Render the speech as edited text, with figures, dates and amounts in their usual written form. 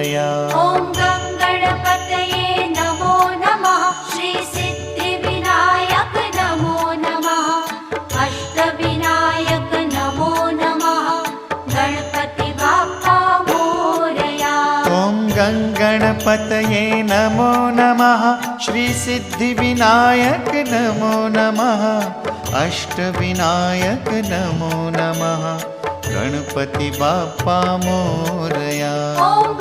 मोरया। ॐ गं गणपतये नमो नमः। श्री सिद्धिविनायक नमो नमः। अष्टविनायक नमो नमः। गणपति बाप्पा मोरया। ॐ गं गणपतये नमो नमः। श्री सिद्धिविनायक नमो नमः। अष्टविनायक नमो नमः। गणपति बाप्पा मोरया। ॐ